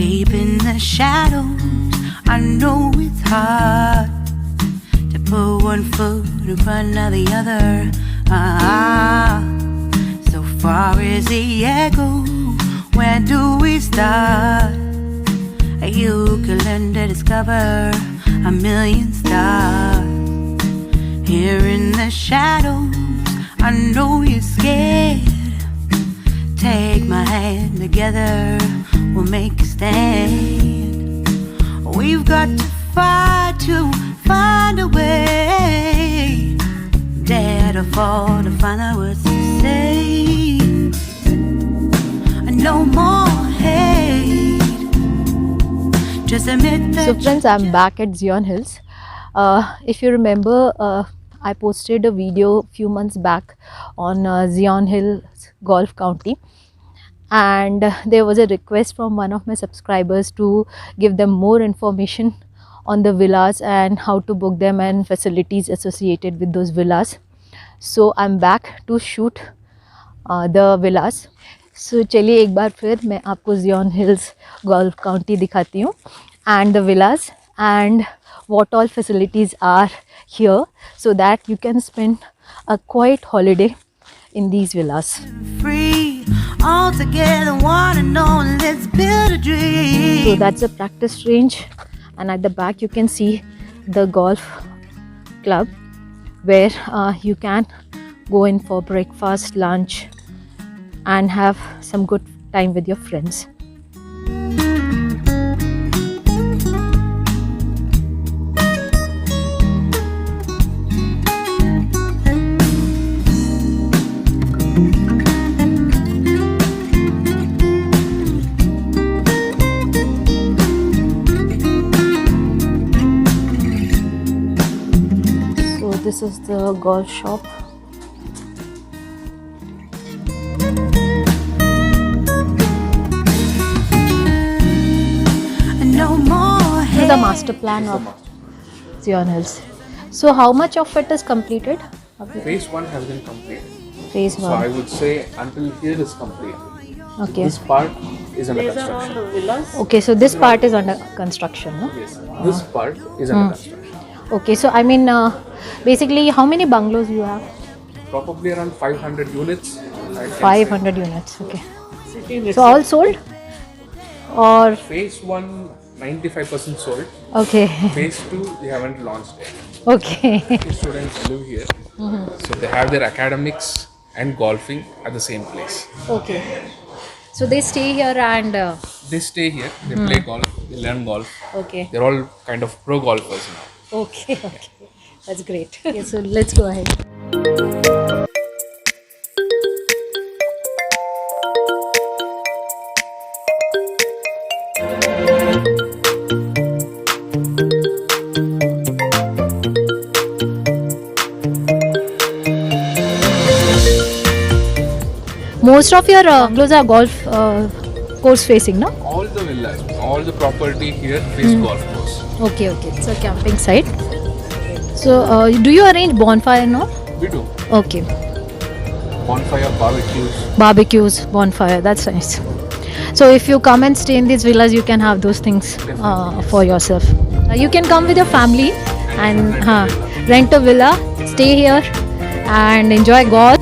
Deep in the shadows, I know it's hard to put one foot in front of the other. So far as the echo, where do we start? You can learn to discover a million stars. Here in the shadows, I know you're scared. Take my hand, together we'll make a stand. We've got to fight to find a way. Dare to fall to find out what to say. No more hate. Just admit that. So friends, I'm back at Zion Hills. If you remember, I posted a video a few months back on Zion Hills Golf County, and there was a request from one of my subscribers to give them more information on the villas and how to book them and facilities associated with those villas. So I'm back to shoot the villas. So चलिए एक बार फिर मैं आपको Zion Hills Golf County दिखाती हूँ and the villas and what all facilities are here so that you can spend a quiet holiday in these villas. Free, all together, one and all, let's build a dream. So that's a practice range, and at the back you can see the golf club where you can go in for breakfast, lunch and have some good time with your friends. So this is the golf shop. This is the master plan of Zion Hills. So how much of it is completed? Phase 1 has been completed. Phase 1. So I would say until here is complete. Okay. This part is under construction. Okay, so this part is under construction, no? Yes. This part is under construction. Okay, so I mean, basically, how many bungalows you have? Probably around 500 units. I can 500 units. Okay. So all sold? Or say. Phase 1, 95% sold. okay, Phase 2, we haven't launched yet. okay, The students live here, so they have their academics and golfing at the same place. okay. So they stay here and They stay here, they play golf, they learn golf. okay, They're all kind of pro golfers now. okay, okay. That's great. Okay, so let's go ahead. Most of your bungalows are golf course facing, no? All the villas, all the property here face golf course. Okay, okay. It's a camping site. So, do you arrange bonfire, no? We do. Okay. Bonfire, barbecues. Barbecues, bonfire. That's nice. So, if you come and stay in these villas, you can have those things for yourself. You can come with your family and rent a villa, stay here, and enjoy golf.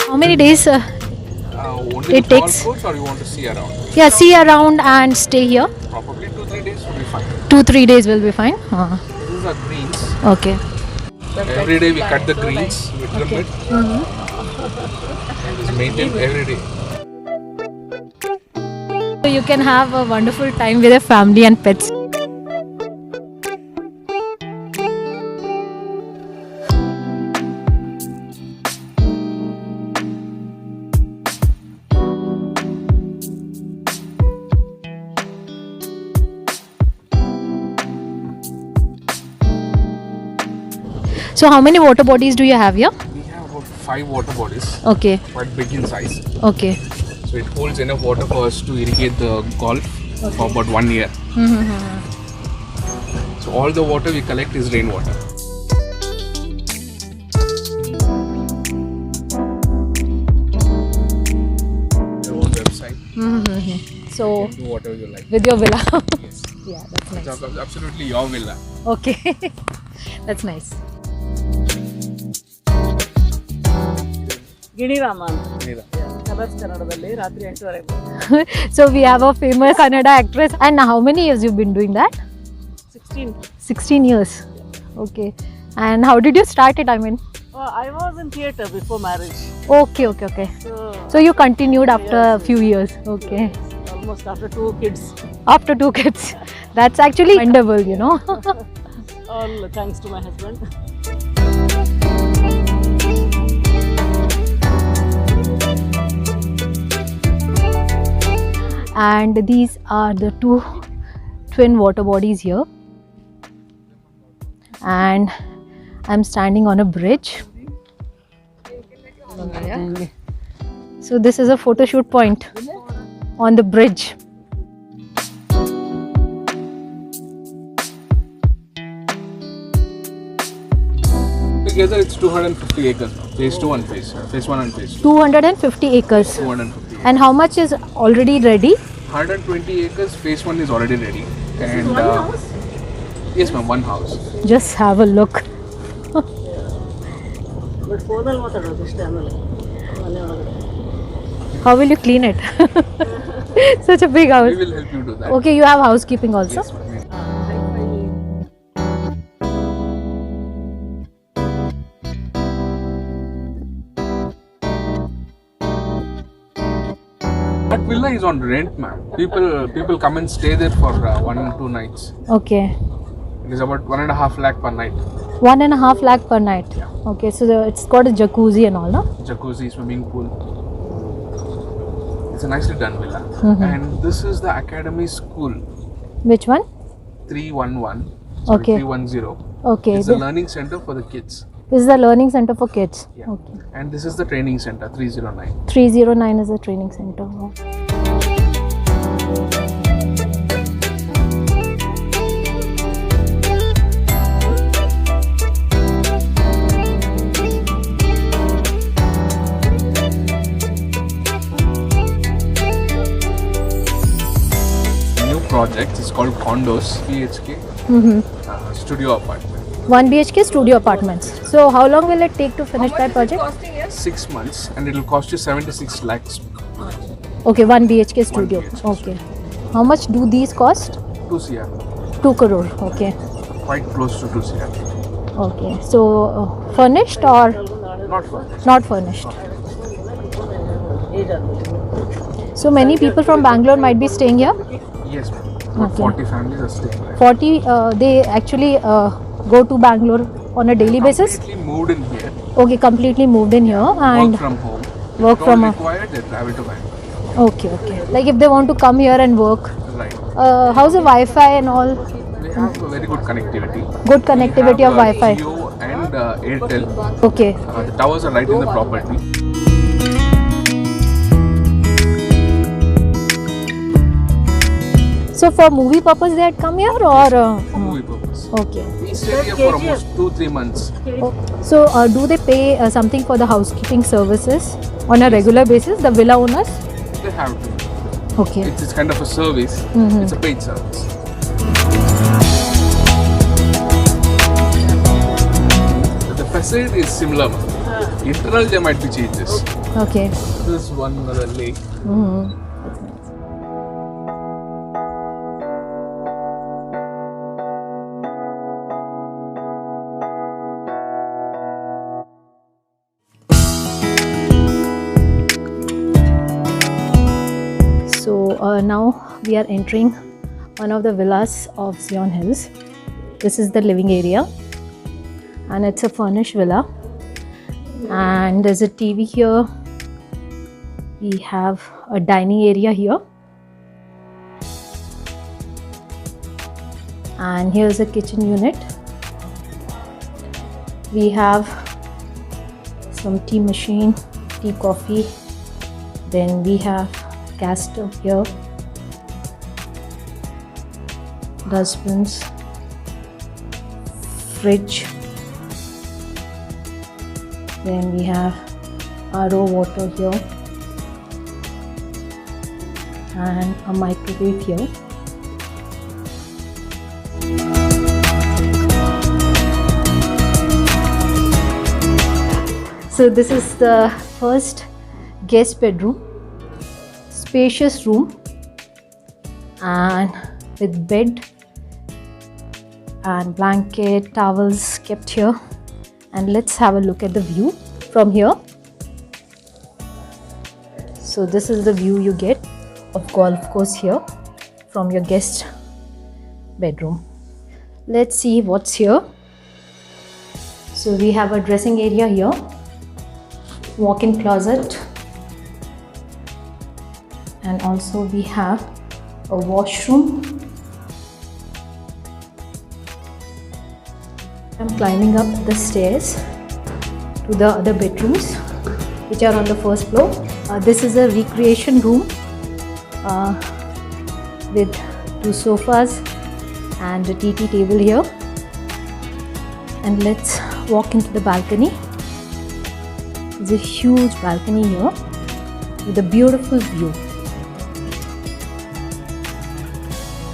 How many days Only it the takes? golf course, or you want to see around? Yeah, see around and stay here. Probably 2-3 days will be fine. 2-3 days will be fine. These are greens. Okay. Every day we cut the greens, we trim it. It's maintained every day. So you can have a wonderful time with your family and pets. So how many water bodies do you have here? We have about 5 water bodies, Okay. quite big in size. Okay. So it holds enough water for us to irrigate the golf for about 1 year. So all the water we collect is rainwater. So Do whatever you like. with your villa. Yes. Yeah, that's nice. It's absolutely your villa. Okay, that's nice. Giniraama ಅಂತ Neither. Colours ಕನ್ನಡದಲ್ಲಿ ರಾತ್ರಿ 8:30 So we have a famous Kannada actress. And how many years you've been doing that? 16. 16 years. Okay. And how did you start it? I mean, I was in theatre before marriage. okay. So So you continued after a few years. Okay. almost after 2 kids. After 2 kids. That's actually wonderful, you know. All thanks to my husband. And these are the 2 twin water bodies here. And I'm standing on a bridge. So this is a photo shoot point on the bridge. Together it's 250 acres now. Phase 2 and phase 1 and phase 2. 250 acres. 250. And how much is already ready? 120 acres. Phase 1 is already ready. And yes, ma'am, one house. Just have a look. But ಫೋನಲ್ಲಿ ಮಾತಾಡೋದು ಇಷ್ಟೇ ಆಮೇಲೆ ಮನೆ ಒಳಗಡೆ How will you clean it? Such a big We house. will help you do that. Okay, you have housekeeping also? Yes, ma'am. That villa is on rent, ma'am. People come and stay there for 1 or 2 nights. Okay. It is about 1.5 lakh per night. 1.5 lakh per night. Okay, so it's got a jacuzzi and all, no? Jacuzzi, swimming pool. It's a nicely done villa. And this is the academy school Which one? 311. Sorry, Okay. 310. Okay. It's a learning center for the kids. This is the learning center for kids. Yeah. Okay. And this is the training center 309. 309 is a training center. Wow. New project is called Condos BHK studio apartment. 1 BHK studio apartments. So how long will it take to finish that project? 6 months and it will cost you 76 lakhs. Okay, 1 BHK studio. BHK. Okay. How much do these cost? 2 CR. 2 crore. Okay. Quite close to 2 CR. Okay. So furnished or Not furnished. not furnished? Age ಆದಮೇಲೆ So many people from Bangalore might be staying here. Yes, ma'am. About Okay. 40 families are staying there. 40, they actually go to Bangalore on a daily basis. Completely moved in here. Okay, completely moved in here and Work from home. work If from all a- required, they travel to Bangalore. okay. Like if they want to come here and work, Right. how's the Wi-Fi and all? We have a very good connectivity. Good connectivity We of have, Wi-Fi. Jio and Airtel. Okay. The towers are right in the property. So for movie purpose they had come here or? For movie purpose. Okay. We stayed here for almost 2-3 months. So do they pay something for the housekeeping services on a regular basis, the villa owners? They have to. Okay. It's kind of a service. Mhm. It's a paid service. The facade is similar. Internal there might be changes. Okay. This is one other lake. Mm-hmm. So now we are entering one of the villas of Zion Hills. This is the living area and it's a furnished villa, and there's a TV here. We have a dining area here, and here's a kitchen unit. We have some tea machine, tea, coffee. Then we have gas stove here, dustbins, fridge. Then we have RO water here, and a microwave here. So this is the first guest bedroom, spacious room and with bed and blanket, towels kept here. And let's have a look at the view from here. So this is the view you get of golf course here from your guest bedroom. Let's see what's here. So we have a dressing area here, walk-in closet, and also we have a washroom. I'm climbing up the stairs to the other bedrooms which are on the first floor. This is a recreation room with 2 sofas and a TT table here. And let's walk into the balcony. There's a huge balcony here with a beautiful view.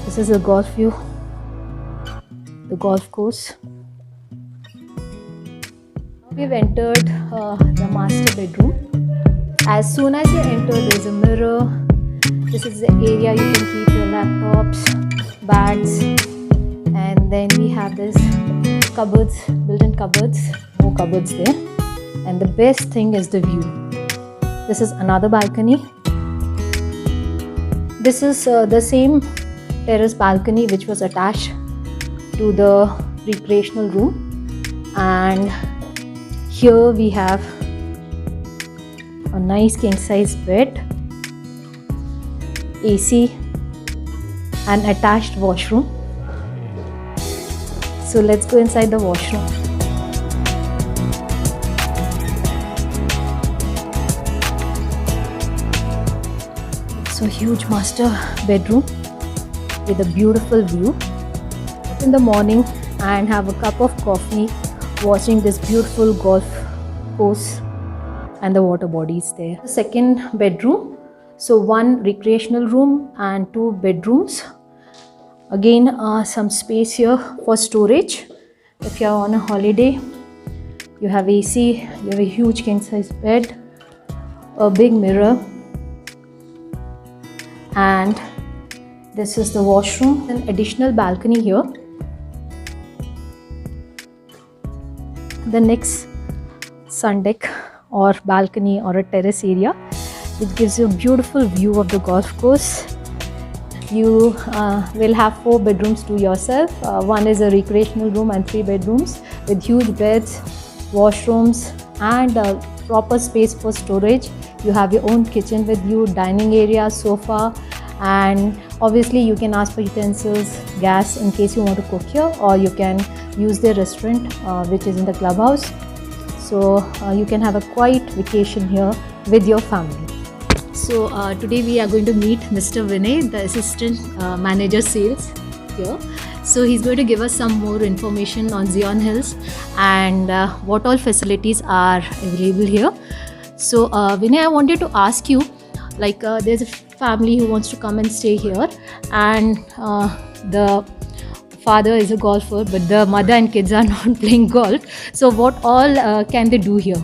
This is a golf view, the golf course. We've entered the master bedroom. As soon as you enter, there's a mirror. This is the area you can keep your laptops, bags, and then we have this cupboards, built-in cupboards, more cupboards there. And the best thing is the view. This is another balcony. This is the same terrace balcony which was attached to the recreational room, and here we have a nice king size bed, AC and attached washroom. So let's go inside the washroom. So huge master bedroom with a beautiful view. In the morning and have a cup of coffee watching this beautiful golf course and the water bodies there. The second bedroom, so 1 recreational room and 2 bedrooms. Again some space here for storage. If you are on a holiday, you have AC, you have a huge king size bed, a big mirror, and this is the washroom. An additional balcony here. The next sun deck or balcony or a terrace area, it gives you a beautiful view of the golf course. You will have 4 bedrooms to yourself. 1 is a recreational room and 3 bedrooms with huge beds, washrooms, and proper space for storage. You have your own kitchen with you, dining area, sofa, and obviously you can ask for utensils, gas in case you want to cook here, or you can use the restaurant which is in the clubhouse. So you can have a quiet vacation here with your family. So today we are going to meet Mr. Vinay, the assistant manager sales here. So he's going to give us some more information on Zion Hills and what all facilities are available here. So Vinay, I wanted to ask you, like there's a family who wants to come and stay here, and the father is a golfer but the mother and kids are not playing golf. So what all can they do here?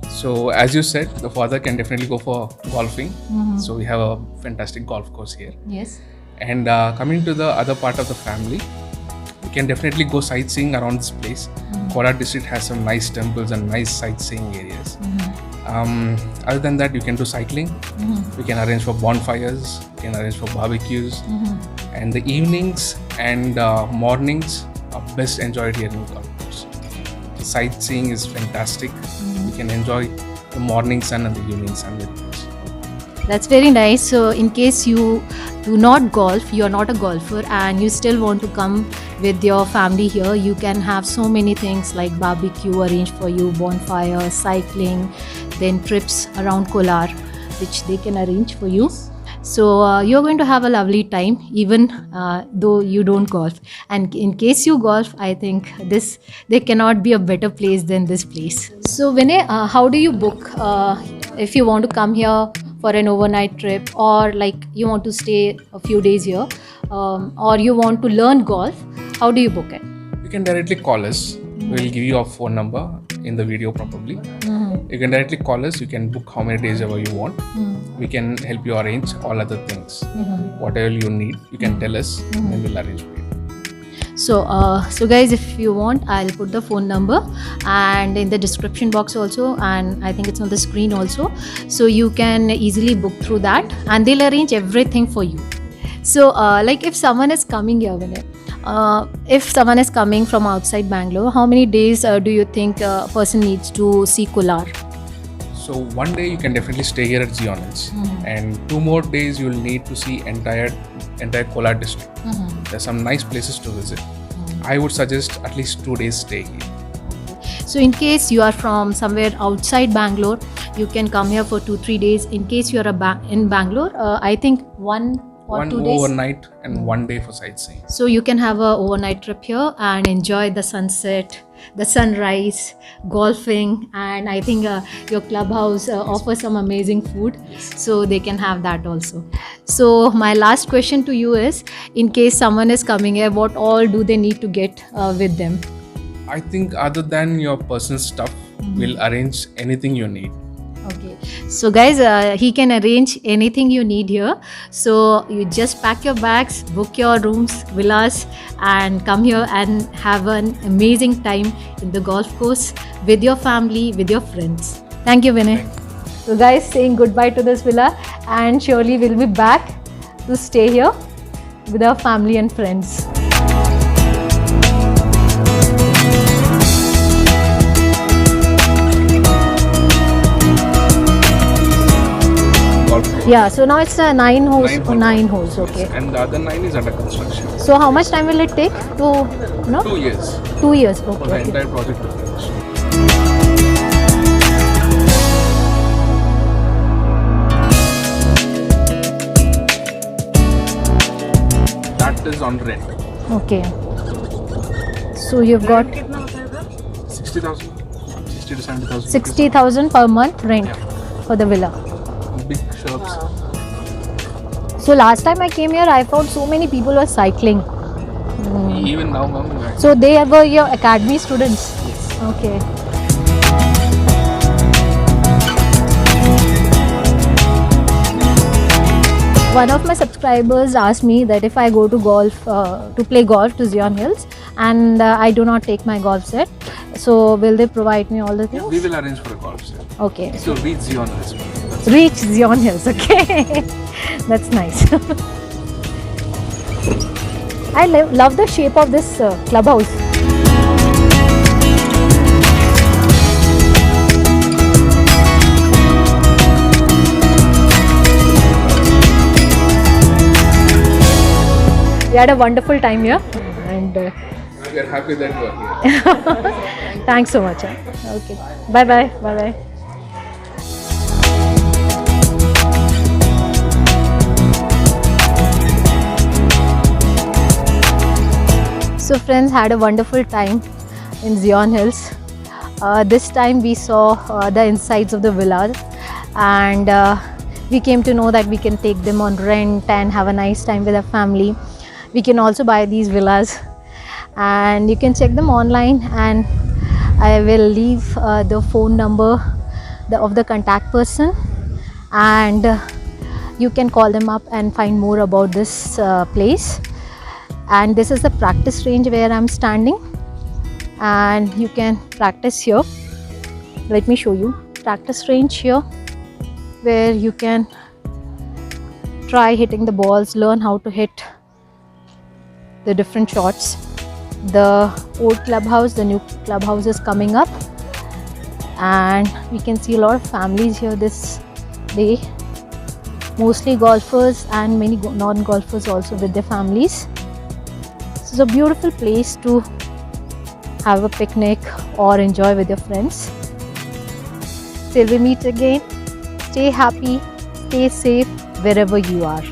So as you said, the father can definitely go for golfing. So we have a fantastic golf course here. Yes. And coming to the other part of the family, we can definitely go sightseeing around this place. Korat district has some nice temples and nice sightseeing areas. Other than that, you can do cycling. We can arrange for bonfires, we can arrange for barbecues, and the evenings and mornings are best enjoyed here in golf course. The sightseeing is fantastic. You can enjoy the morning sun and the evening sun with us. That's very nice. So in case you do not golf, you are not a golfer and you still want to come with your family here, you can have so many things like barbecue arranged for you, bonfire, cycling, then trips around Kolar which they can arrange for you. So you're going to have a lovely time even though you don't golf. And in case you golf, I think there cannot be a better place than this place. So Vinay, how do you book if you want to come here for an overnight trip, or like you want to stay a few days here, or you want to learn golf, how do you book it? You can directly call us. We'll give you our phone number in the video probably. You can directly call us. You can book how many days ever you want. We can help you arrange all other things. Whatever you need, you can tell us and we'll arrange for you. So guys, if you want, I'll put the phone number and in the description box also, and I think it's on the screen also, so you can easily book through that and they'll arrange everything for you. So like if someone is coming here, Vinay, if someone is coming from outside Bangalore, how many days do you think a person needs to see Kolar? So one day you can definitely stay here at Zion Hills, and 2 more days you'll need to see entire Kolar district. There's some nice places to visit. I would suggest at least 2 days stay here. So in case you are from somewhere outside Bangalore, you can come here for 2-3 days. In case you are in Bangalore, I think 1 or 2 days. Overnight and 1 day for sightseeing. So you can have a overnight trip here and enjoy the sunset, the sunrise, golfing, and I think your clubhouse offers some amazing food, so they can have that also. So my last question to you is, in case someone is coming here, what all do they need to get with them? I think other than your personal stuff, we'll arrange anything you need. Okay, so guys, he can arrange anything you need here. So you just pack your bags, book your rooms, villas, and come here and have an amazing time in the golf course with your family, with your friends. Thank you, Vinay. So guys, saying goodbye to this villa, and surely we'll be back to stay here with our family and friends. Yeah, so now it's 9 holes. 9 holes, okay. And the other 9 is under construction. So how much time will it take to, 2 years 2 years, for the okay. entire project to finish. That is on rent. Okay. So you've got 60,000, 60 to 70,000. 60,000 per month rent for the villa. Big shops. So last time I came here, I found so many people were cycling. Even now, ma'am. So they were your academy students? Yes. Okay. One of my subscribers asked me that if I go to golf, to play golf to Zion Hills, and I do not take my golf set, so will they provide me all the things? We will arrange for a golf set. Okay. So reach Zion Hills. Reach Zion Hills, okay. That's nice. I love the shape of this clubhouse. We had a wonderful time here, and We are happy that you are here. thanks so much. Okay, bye bye. Bye bye. So friends, had a wonderful time in Zion Hills. This time we saw the insides of the villas, and we came to know that we can take them on rent and have a nice time with our family. We can also buy these villas, and you can check them online, and I will leave the phone number of the contact person, and you can call them up and find more about this place. And this is the practice range where I'm standing, and you can practice here. Let me show you. Practice range here where you can try hitting the balls, learn how to hit the different shots. The old clubhouse, the new clubhouse is coming up, and we can see a lot of families here this day, mostly golfers and many non-golfers also with their families. It's a beautiful place to have a picnic or enjoy with your friends. Till we meet again, stay happy, stay safe wherever you are.